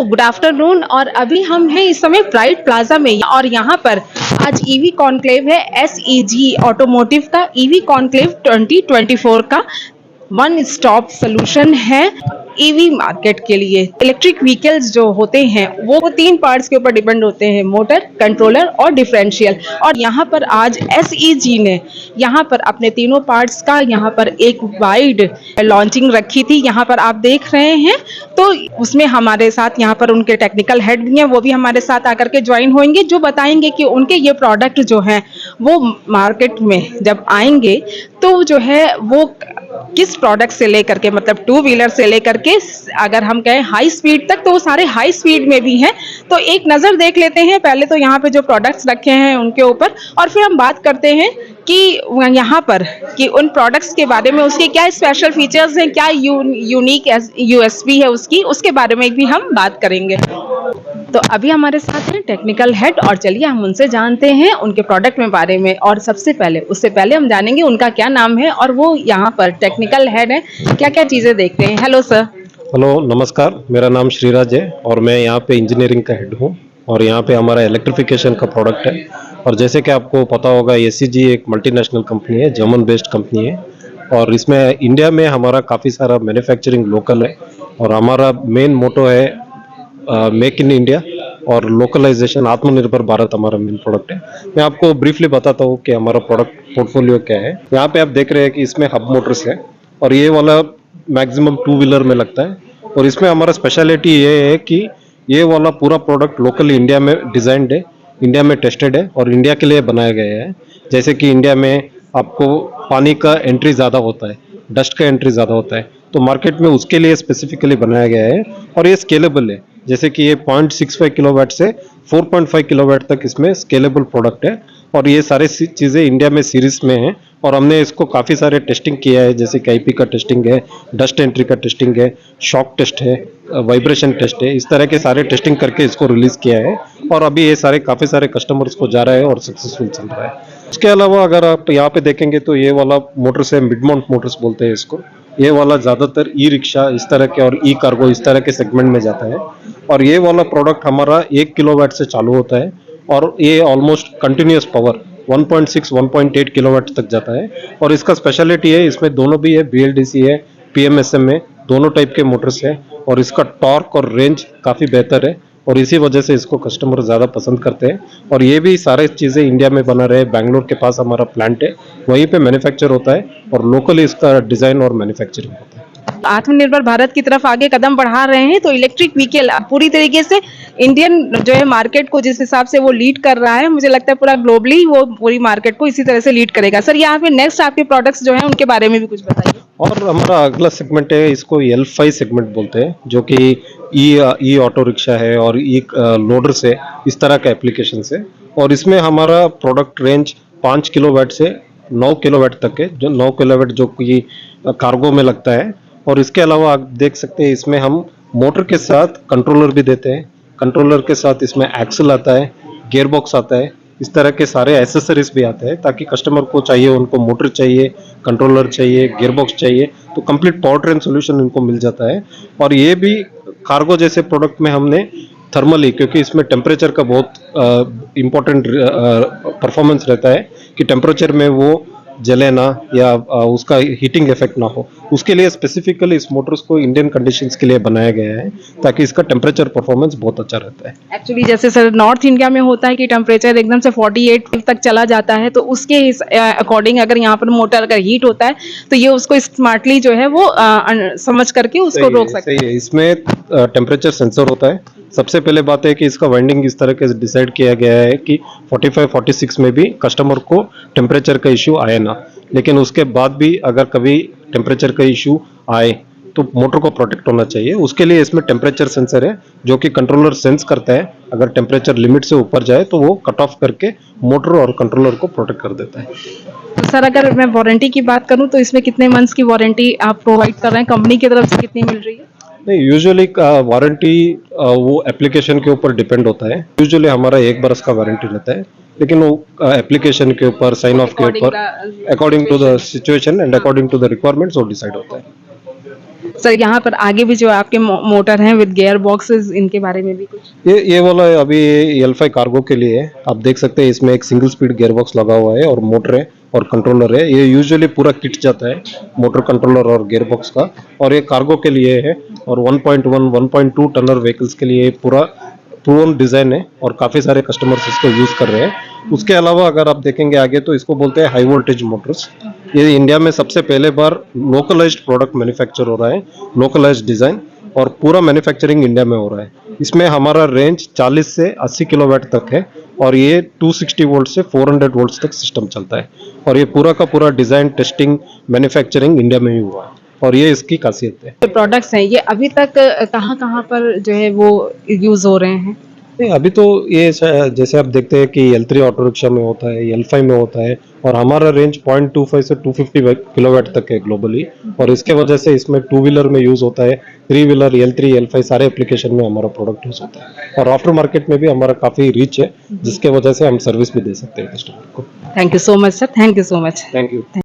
Good afternoon. और अभी हम हैं इस समय प्राइड प्लाजा में और यहाँ पर आज ईवी कॉन्क्लेव है। एसईजी ऑटोमोटिव का ईवी कॉन्क्लेव 2024 का वन स्टॉप सोल्यूशन है ईवी मार्केट के लिए। इलेक्ट्रिक व्हीकल्स जो होते हैं वो तीन पार्ट्स के ऊपर डिपेंड होते हैं, मोटर, कंट्रोलर और डिफरेंशियल। और यहाँ पर आज एसईजी ने यहाँ पर अपने तीनों पार्ट्स का यहाँ पर एक वाइड लॉन्चिंग रखी थी। यहाँ पर आप देख रहे हैं, तो उसमें हमारे साथ यहाँ पर उनके टेक्निकल हेड भी हैं, वो भी हमारे साथ आकर के ज्वाइन होंगे, जो बताएंगे कि उनके ये प्रोडक्ट जो हैं वो मार्केट में जब आएंगे तो जो है वो किस प्रोडक्ट से लेकर के, मतलब टू व्हीलर से लेकर के अगर हम कहें हाई स्पीड तक, तो वो सारे हाई स्पीड में भी हैं। तो एक नज़र देख लेते हैं पहले तो यहाँ पे जो प्रोडक्ट्स रखे हैं उनके ऊपर, और फिर हम बात करते हैं कि यहाँ पर कि उन प्रोडक्ट्स के बारे में, उसके क्या स्पेशल फीचर्स हैं, क्या यूनिक यूएसपी है उसकी, उसके बारे में भी हम बात करेंगे। तो अभी हमारे साथ हैं टेक्निकल हेड, और चलिए हम उनसे जानते हैं उनके प्रोडक्ट में बारे में। और सबसे पहले उससे पहले हम जानेंगे उनका क्या नाम है और वो यहाँ पर टेक्निकल हेड है, क्या क्या चीज़ें देखते हैं। Hello sir. हेलो, नमस्कार। मेरा नाम श्रीराज है और मैं यहाँ पे इंजीनियरिंग का हेड हूँ और यहाँ पे हमारा इलेक्ट्रिफिकेशन का प्रोडक्ट है। और जैसे कि आपको पता होगा, एसईजी एक मल्टीनेशनल कंपनी है, जर्मन बेस्ड कंपनी है और इसमें इंडिया में हमारा काफ़ी सारा मैन्युफैक्चरिंग लोकल है और हमारा मेन मोटो है मेक इन इंडिया और लोकलाइजेशन, आत्मनिर्भर भारत हमारा मेन प्रोडक्ट है। मैं आपको ब्रीफली बताता हूँ कि हमारा प्रोडक्ट पोर्टफोलियो क्या है। यहाँ पे आप देख रहे हैं कि इसमें हब मोटर्स है और ये वाला मैक्सिमम टू व्हीलर में लगता है। और इसमें हमारा स्पेशलिटी ये है कि ये वाला पूरा प्रोडक्ट लोकली इंडिया में डिजाइंड है, इंडिया में टेस्टेड है और इंडिया के लिए बनाया गया है। जैसे कि इंडिया में आपको पानी का एंट्री ज़्यादा होता है, डस्ट का एंट्री ज़्यादा होता है, तो मार्केट में उसके लिए स्पेसिफिकली बनाया गया है और ये स्केलेबल है। जैसे कि ये 0.65 किलोवाट से 4.5 किलोवाट तक इसमें स्केलेबल प्रोडक्ट है और ये सारे चीज़ें इंडिया में सीरीज में हैं और हमने इसको काफ़ी सारे टेस्टिंग किया है, जैसे कि आईपी का टेस्टिंग है, डस्ट एंट्री का टेस्टिंग है, शॉक टेस्ट है, वाइब्रेशन टेस्ट है, इस तरह के सारे टेस्टिंग करके इसको रिलीज किया है और अभी ये सारे काफ़ी सारे कस्टमर्स को जा रहा है और सक्सेसफुल चल रहा है। उसके अलावा अगर आप यहाँ पे देखेंगे तो ये वाला मोटर्स है, मिड माउंट मोटर्स बोलते हैं इसको। ये वाला ज़्यादातर ई रिक्शा इस तरह के और ई कार्गो इस तरह के सेगमेंट में जाता है और ये वाला प्रोडक्ट हमारा 1 किलोवाट से चालू होता है और ये ऑलमोस्ट कंटिन्यूस पावर 1.6 1.8 किलोवाट तक जाता है। और इसका स्पेशलिटी है, इसमें दोनों भी है, बीएलडीसी है, पीएमएसएम है, दोनों टाइप के मोटर्स है और इसका टॉर्क और रेंज काफ़ी बेहतर है और इसी वजह से इसको कस्टमर ज़्यादा पसंद करते हैं। और ये भी सारे चीज़ें इंडिया में बना रहे, बैंगलोर के पास हमारा प्लांट है, वहीं पे मैन्युफैक्चर होता है और लोकली इसका डिज़ाइन और मैन्युफैक्चरिंग होता है। आत्मनिर्भर भारत की तरफ आगे कदम बढ़ा रहे हैं, तो इलेक्ट्रिक व्हीकल पूरी तरीके से इंडियन जो है मार्केट को जिस हिसाब से वो लीड कर रहा है, मुझे लगता है पूरा ग्लोबली वो पूरी मार्केट को इसी तरह से लीड करेगा। सर, यहाँ पे नेक्स्ट आपके प्रोडक्ट्स जो हैं उनके बारे में भी कुछ बताइए। और हमारा अगला सेगमेंट है, इसको L5 सेगमेंट बोलते हैं, जो कि ई ऑटो रिक्शा है और ई लोडर से इस तरह का एप्लीकेशन है। और इसमें हमारा प्रोडक्ट रेंज 5 किलोवाट से 9 किलोवाट तक है, जो 9 किलोवाट जो कि कार्गो में लगता है। और इसके अलावा आप देख सकते हैं इसमें हम मोटर के साथ कंट्रोलर भी देते हैं, कंट्रोलर के साथ इसमें एक्सल आता है, गियर बॉक्स आता है, इस तरह के सारे एसेसरीज भी आते हैं ताकि कस्टमर को चाहिए, उनको मोटर चाहिए, कंट्रोलर चाहिए, गियर बॉक्स चाहिए, तो कंप्लीट पावर ट्रेन सोल्यूशन इनको मिल जाता है। और ये भी कार्गो जैसे प्रोडक्ट में हमने थर्मली, क्योंकि इसमें टेम्परेचर का बहुत इम्पोर्टेंट परफॉर्मेंस रहता है कि टेम्परेचर में वो जले ना या उसका हीटिंग इफेक्ट ना हो, उसके लिए स्पेसिफिकली इस मोटर्स को इंडियन कंडीशंस के लिए बनाया गया है ताकि इसका टेम्परेचर परफॉर्मेंस बहुत अच्छा रहता है। एक्चुअली जैसे सर नॉर्थ इंडिया में होता है कि टेम्परेचर एकदम से 48 तक चला जाता है, तो उसके अकॉर्डिंग अगर यहाँ पर मोटर अगर हीट होता है तो ये उसको स्मार्टली जो है वो समझ करके उसको रोक सकते हैं। इसमें टेम्परेचर सेंसर होता है। सबसे पहले बात है कि इसका वाइंडिंग इस तरह के डिसाइड किया गया है कि 45-46 में भी कस्टमर को टेम्परेचर का इश्यू आए ना, लेकिन उसके बाद भी अगर कभी टेम्परेचर का इश्यू आए तो मोटर को प्रोटेक्ट होना चाहिए। उसके लिए इसमें टेम्परेचर सेंसर है जो कि कंट्रोलर सेंस करता है, अगर टेम्परेचर लिमिट से ऊपर जाए तो वो कट ऑफ करके मोटर और कंट्रोलर को प्रोटेक्ट कर देता है। तो सर, अगर मैं वारंटी की बात करूं तो इसमें कितने मंथ्स की वारंटी आप प्रोवाइड कर रहे हैं, कंपनी की तरफ से कितनी मिल रही है? नहीं, यूजुअली वारंटी वो एप्लीकेशन के ऊपर डिपेंड होता है। यूजुअली हमारा 1 बरस का वारंटी रहता है, लेकिन वो एप्लीकेशन के ऊपर, साइन ऑफ के ऊपर, according to the situation and according to the requirements वो डिसाइड होता है। सर यहाँ पर आगे भी जो आपके मोटर हैं विद गियर बॉक्सेस, इनके बारे में भी कुछ? ये वाला अभी L5 कार्गो के लिए है। आप देख सकते हैं इसमें एक सिंगल स्पीड गियर बॉक्स लगा हुआ है और मोटर है और कंट्रोलर है। ये यूजुअली पूरा किट जाता है मोटर, कंट्रोलर और गियर बॉक्स का, और ये कार्गो के लिए है। और 1.1 1.2 टनर व्हीकल्स के लिए पूरा प्रूवन डिजाइन है और काफी सारे कस्टमर्स इसको यूज कर रहे हैं। उसके अलावा अगर आप देखेंगे आगे तो इसको बोलते हैं हाई वोल्टेज मोटर्स। ये इंडिया में सबसे पहले बार लोकलाइज्ड प्रोडक्ट मैन्युफैक्चर हो रहा है, लोकलाइज्ड डिजाइन, और पूरा मैन्युफैक्चरिंग इंडिया में हो रहा है। इसमें हमारा रेंज 40 से 80 किलोवाट तक है और ये 260 वोल्ट से 400 वोल्ट तक सिस्टम चलता है। और ये पूरा का पूरा डिजाइन, टेस्टिंग, मैन्युफैक्चरिंग इंडिया में ही हुआ है और ये इसकी खासियत है। जो प्रोडक्ट्स हैं ये अभी तक कहाँ कहाँ पर जो है वो यूज हो रहे हैं? नहीं, अभी तो ये जैसे आप देखते हैं कि L3 ऑटो रिक्शा में होता है, L5 में होता है, और हमारा रेंज 0.25 से 250 किलोवाट तक है ग्लोबली। और इसके वजह से इसमें 2 व्हीलर में यूज होता है, 3 व्हीलर, L3 L5 सारे एप्लीकेशन में हमारा प्रोडक्ट यूज होता है। और आफ्टर मार्केट में भी हमारा काफी रीच है, जिसके वजह से हम सर्विस भी दे सकते हैं कस्टमर को। Thank you so much sir, thank you so much. Thank you.